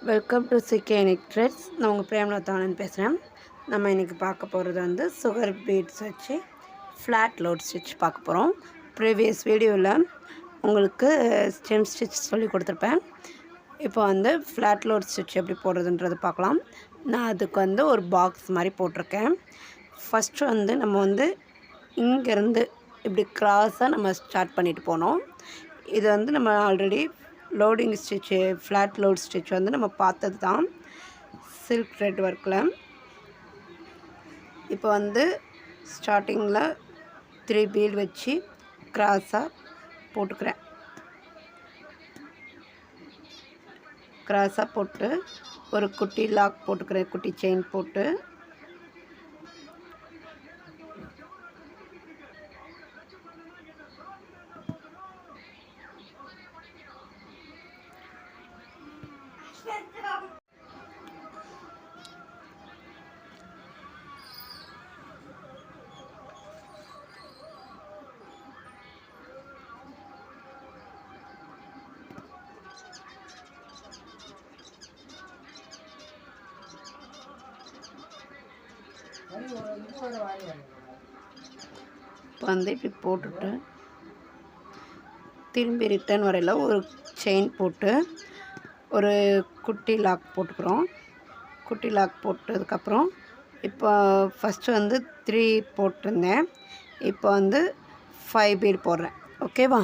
Welcome to சிகேனிக் threads. நான் உங்கள் பிரேமலதானன் பேசுகிறேன். நம்ம இன்றைக்கி பார்க்க போகிறது வந்து சுகர் பீட்ஸ் வச்சு ஃப்ளாட் லோட் ஸ்டிச் பார்க்க போகிறோம். ப்ரீவியஸ் வீடியோவில் உங்களுக்கு ஸ்டெம் ஸ்டிச் சொல்லி கொடுத்துருப்பேன். இப்போ வந்து ஃப்ளாட் லோட் ஸ்டிச் எப்படி போடுறதுன்றது பார்க்கலாம். நான் அதுக்கு வந்து ஒரு பாக்ஸ் மாதிரி போட்டிருக்கேன். ஃபஸ்ட்டு வந்து நம்ம வந்து இங்கேருந்து இப்படி க்ராஸாக நம்ம ஸ்டார்ட் பண்ணிட்டு போனோம். இது வந்து நம்ம already loading stitch flat load stitch வந்து நம்ம பார்த்தது தான் சில்க் த்ரெட் ஒர்க்கில். இப்போ வந்து ஸ்டார்டிங்கில் 3 பீட் வச்சு க்ராஸாக போட்டுக்கிறேன். க்ராஸாக போட்டு ஒரு குட்டி லாக் போட்டுக்கிறேன், குட்டி செயின் போட்டு இப்போ வந்து இப்படி போட்டுட்டு திரும்பி ரிட்டர்ன் வரையில் ஒரு செயின் போட்டு ஒரு குட்டி லாக் போட்டுக்கிறோம். குட்டி லாக் போட்டதுக்கப்புறம் இப்போ ஃபஸ்ட்டு வந்து 3 போட்டிருந்தேன். இப்போ வந்து 5 பீட் போடுறேன். ஓகேவா?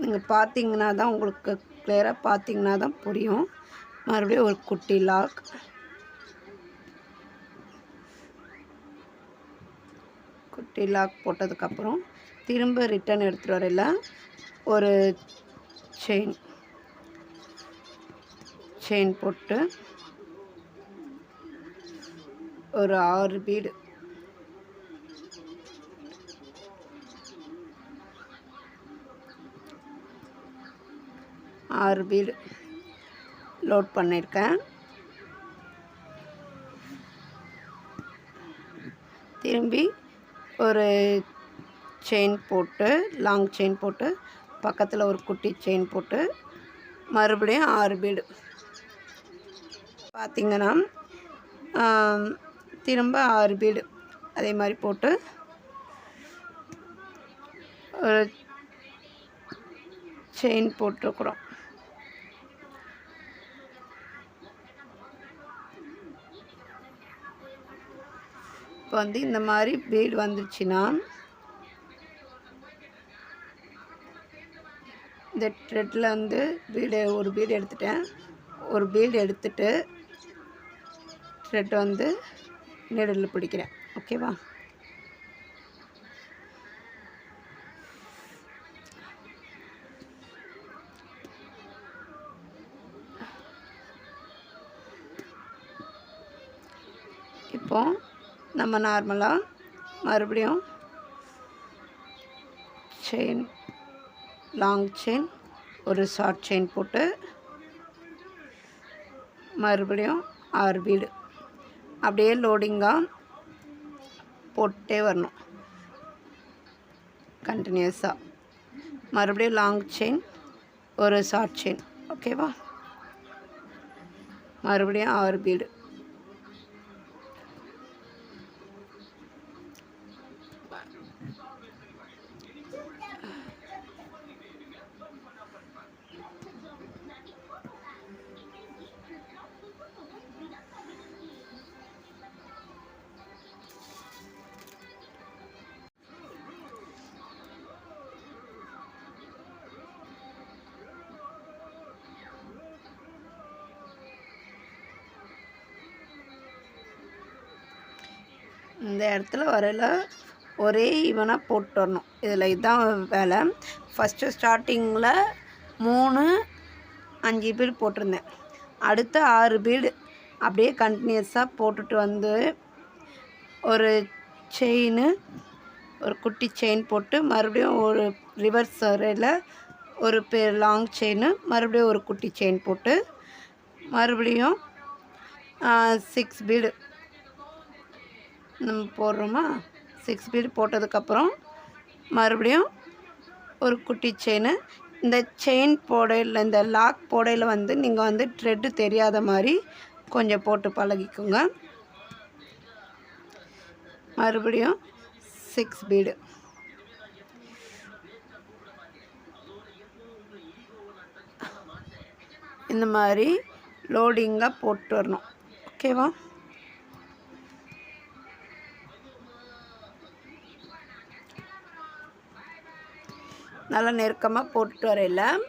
நீங்கள் பார்த்தீங்கன்னா தான் உங்களுக்கு கிளியராக பார்த்தீங்கன்னா தான் புரியும். மறுபடியும் ஒரு குட்டி லாக், குட்டி லாக் போட்டதுக்கப்புறம் திரும்ப ரிட்டன் எடுத்துகிட்டு வரையில் ஒரு செயின் போட்டு ஒரு 6 பீடு, லோட் பண்ணியிருக்கேன். திரும்பி ஒரு செயின் போட்டு லாங் செயின் போட்டு பக்கத்தில் ஒரு குட்டி செயின் போட்டு மறுபடியும் 6 பீடு பார்த்திங்கன்னா திரும்ப 6 பீடு அதே மாதிரி போட்டு ஒரு செயின் போட்டுருக்குறோம். இப்போ வந்து இந்த மாதிரி பீடு வந்துருச்சுன்னா இந்த த்ரெட்டில் வந்து ஒரு பீடு எடுத்துட்டேன். ஒரு பீடு எடுத்துட்டு த்ரெட் வந்து நீடில் பிடிக்கிறேன். ஓகேவா? இப்போ நம்ம நார்மலாக மறுபடியும் செயின், லாங் செயின், ஒரு ஷார்ட் செயின் போட்டு மறுபடியும் 6 பீடு அப்படியே லோடிங்காக போட்டே வரணும் கண்டினியூஸாக. மறுபடியும் லாங் செயின், ஒரு ஷார்ட் செயின். ஓகேவா? மறுபடியும் 6 பீடு. இந்த இடத்துல வரையில் ஒரே ஈவனாக போட்டு வரணும். இதில் இதுதான் வேலை. ஃபஸ்ட்டு ஸ்டார்டிங்கில் 3 5 பீடு போட்டிருந்தேன். அடுத்த 6 பீடு அப்படியே கண்டினியூஸாக போட்டுட்டு வந்து ஒரு செயின், ஒரு குட்டி செயின் போட்டு மறுபடியும் ஒரு ரிவர்ஸ் வரையில் ஒரு லாங் செயின், மறுபடியும் ஒரு குட்டி செயின் போட்டு மறுபடியும் 6 பீடு நம்ம போடுறோமா. 6 பீடு போட்டதுக்கப்புறம் மறுபடியும் ஒரு குட்டி செயின். இந்த செயின் போடையில் இந்த லாக் போடையில் வந்து நீங்கள் வந்து த்ரெட்டு தெரியாத மாதிரி கொஞ்சம் போட்டு பழகிக்கோங்க. மறுபடியும் 6 பீடு இந்த மாதிரி லோடிங்காக போட்டு வரணும். ஓகேவா? நல்லா நெருக்கமாக போட்டு வரையில்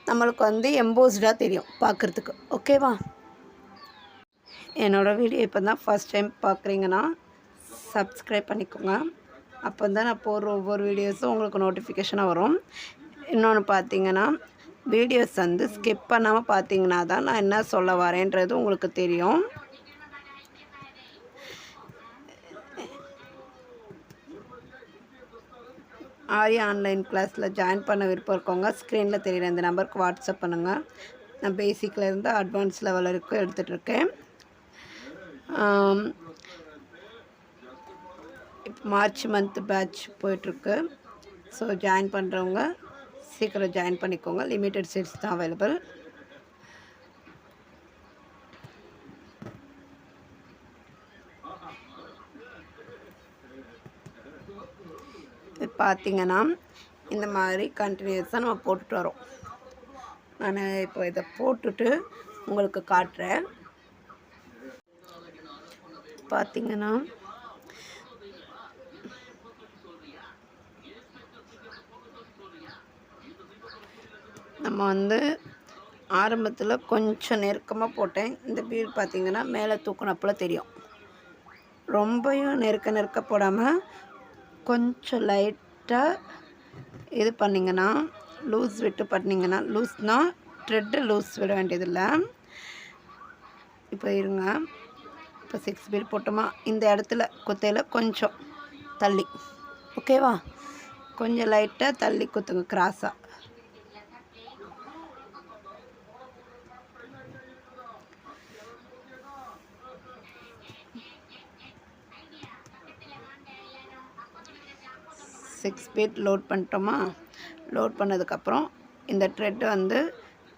நம்மளுக்கு வந்து எம்போஸ்டாக தெரியும் பார்க்குறதுக்கு. ஓகேவா? என்னோடய வீடியோ இப்போ தான் ஃபஸ்ட் டைம் பார்க்குறீங்கன்னா சப்ஸ்கிரைப் பண்ணிக்கோங்க. அப்போ தான் நான் போடுற ஒவ்வொரு வீடியோஸும் உங்களுக்கு நோட்டிஃபிகேஷனாக வரும். இன்னொன்று பார்த்தீங்கன்னா, வீடியோஸ் வந்து ஸ்கிப் பண்ணாமல் பார்த்தீங்கன்னா தான் நான் என்ன சொல்ல வரேன்றது உங்களுக்கு தெரியும். ஆரியா ஆன்லைன் கிளாஸில் ஜாயின் பண்ண விருப்பம் இருக்கவங்க ஸ்க்ரீனில் தெரியுற இந்த நம்பருக்கு வாட்ஸ்அப் பண்ணுங்கள். நான் பேசிக்லேருந்து அட்வான்ஸ் லெவல் வரைக்கும் எடுத்துகிட்ருக்கேன். இப்போ மார்ச் மந்த் பேட்ச் போயிட்டுருக்கு. ஸோ ஜாயின் பண்ணுறவங்க சீக்கிரம் ஜாயின் பண்ணிக்கோங்க. லிமிட்டட் சீட்ஸ் தான் அவைலபிள். பார்த்திங்கன்னா இந்த மாதிரி கண்டினியூஸாக நம்ம போட்டுட்டு வரோம். நான் இப்போ இதை போட்டுட்டு உங்களுக்கு காட்டுறேன். பார்த்திங்கன்னா நம்ம வந்து ஆரம்பத்தில் கொஞ்சம் நெருக்கமாக போட்டேன். இந்த பீட் பார்த்திங்கன்னா மேலே தூக்குனப்பில் தெரியும். ரொம்பவும் நெருக்க போடாமல் கொஞ்சம் லைட்டாக இது பண்ணிங்கன்னா, லூஸ் விட்டு பண்ணிங்கன்னா, லூஸ்னால் த்ரெட்டு லூஸ் விட வேண்டியதில்லை. இப்போ இருங்க, இப்போ 6 பீட் போட்டோமா, இந்த இடத்துல குத்தையில் கொஞ்சம் தள்ளி, ஓகேவா? கொஞ்சம் லைட்டாக தள்ளி குத்துங்க கிராஸாக. சிக்ஸ் பீட் லோட் பண்ணிட்டோமா? லோட் பண்ணதுக்கப்புறம் இந்த த்ரெட்டு வந்து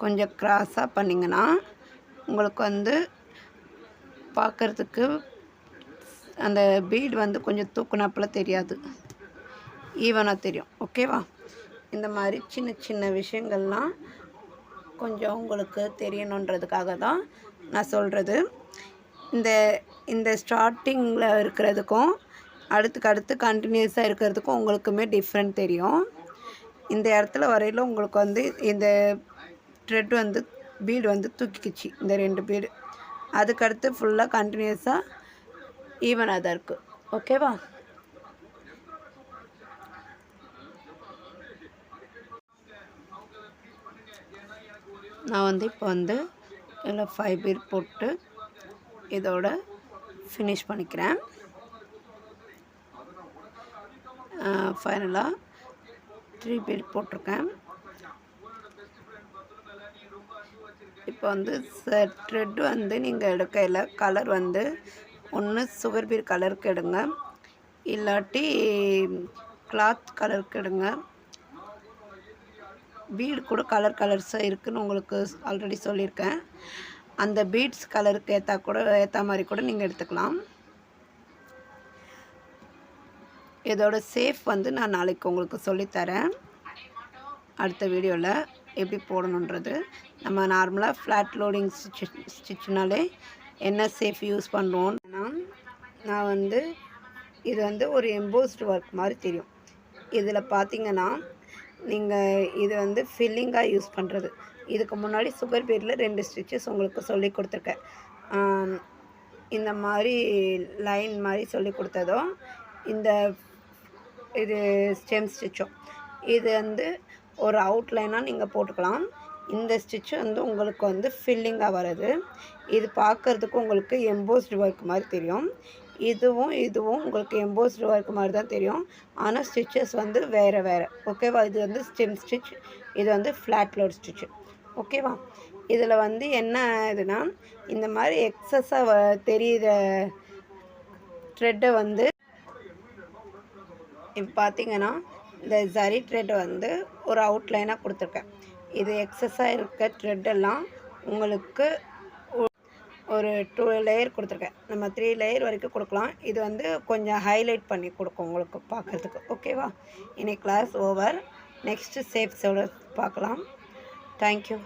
கொஞ்சம் கிராஸாக பண்ணிங்கன்னா உங்களுக்கு வந்து பார்க்குறதுக்கு அந்த பீட் வந்து கொஞ்சம் தூக்குனாப்பில் தெரியாது, ஈவனாக தெரியும். ஓகேவா? இந்த மாதிரி சின்ன சின்ன விஷயங்கள்லாம் கொஞ்சம் உங்களுக்கு தெரியணுன்றதுக்காக தான் நான் சொல்கிறது. இந்த ஸ்டார்டிங்கில் இருக்கிறதுக்கும் அடுத்து கண்டினியூஸாக இருக்கிறதுக்கும் உங்களுக்குமே டிஃப்ரெண்ட் தெரியும். இந்த இடத்துல வரையில் உங்களுக்கு வந்து இந்த த்ரெட் வந்து பீடு வந்து தூக்கிக்கிச்சு, இந்த 2 பீடு. அதுக்கடுத்து ஃபுல்லாக கண்டினியூஸாக ஈவனாக தான் இருக்குது. ஓகேவா? நான் வந்து இப்போ வந்து இதில் 5 பீட் போட்டு இதோட ஃபினிஷ் பண்ணிக்கிறேன். ஃபைனலாக 3 பீட் போட்டிருக்கேன். இப்போ வந்து த்ரெட் வந்து நீங்கள் எடுக்கையில் கலர் வந்து ஒன்று சுகர் பீட் கலருக்கு எடுங்க, இல்லாட்டி கிளாத் கலருக்கு எடுங்க. பீடு கூட கலர்ஸாக இருக்குதுன்னு உங்களுக்கு ஆல்ரெடி சொல்லியிருக்கேன். அந்த பீட்ஸ் கலருக்கு ஏற்ற மாதிரி கூட நீங்கள் எடுத்துக்கலாம். இதோட சேஃப் வந்து நான் நாளைக்கு உங்களுக்கு சொல்லித்தரேன் அடுத்த வீடியோவில் எப்படி போடணுன்றது. நம்ம நார்மலாக ஃப்ளாட் லோடிங் ஸ்டிச்னாலே என்ன சேஃப் யூஸ் பண்ணுறோன்னா, நான் வந்து இது வந்து ஒரு எம்போஸ்டு ஒர்க் மாதிரி தெரியும். இதில் பார்த்திங்கன்னா நீங்கள் இது வந்து ஃபில்லிங்காக யூஸ் பண்ணுறது. இதுக்கு முன்னாடி சுகர் பீடில் 2 ஸ்டிச்சஸ் உங்களுக்கு சொல்லி கொடுத்துருக்கேன். இந்த மாதிரி லைன் மாதிரி சொல்லி கொடுத்ததும் இது ஸ்டெம் ஸ்டிச்சும் இது வந்து ஒரு அவுட்லைனாக நீங்கள் போட்டுக்கலாம். இந்த ஸ்டிச்சு வந்து உங்களுக்கு வந்து ஃபில்லிங்காக வருது. இது பார்க்குறதுக்கு உங்களுக்கு எம்போஸ்டு ஒர்க் மாதிரி தெரியும். இதுவும் உங்களுக்கு எம்போஸ்டு ஒர்க் மாதிரி தான் தெரியும். ஆனால் ஸ்டிச்சஸ் வந்து வேறு. ஓகேவா? இது வந்து ஸ்டெம் ஸ்டிச், இது வந்து ஃப்ளாட் லோட் ஸ்டிச்சு. ஓகேவா? இதில் வந்து என்ன இதுனா, இந்த மாதிரி எக்ஸஸாக தெரிகிற த்ரெட்டை வந்து இப்போ பார்த்திங்கன்னா இந்த ஜரி த்ரெட் வந்து ஒரு அவுட்லைனாக கொடுத்துருக்கேன். இது எக்ஸஸாக இருக்க த்ரெட்டெல்லாம் உங்களுக்கு ஒரு 2 லேயர் கொடுத்துருக்கேன். நம்ம 3 லேயர் வரைக்கும் கொடுக்கலாம். இது வந்து கொஞ்சம் ஹைலைட் பண்ணி கொடுக்கும் உங்களுக்கு பார்க்குறதுக்கு. ஓகேவா? இன்னைக்கு கிளாஸ் ஓவர். நெக்ஸ்ட்டு ஷேப்ஸோட பார்க்கலாம். தேங்க்யூ.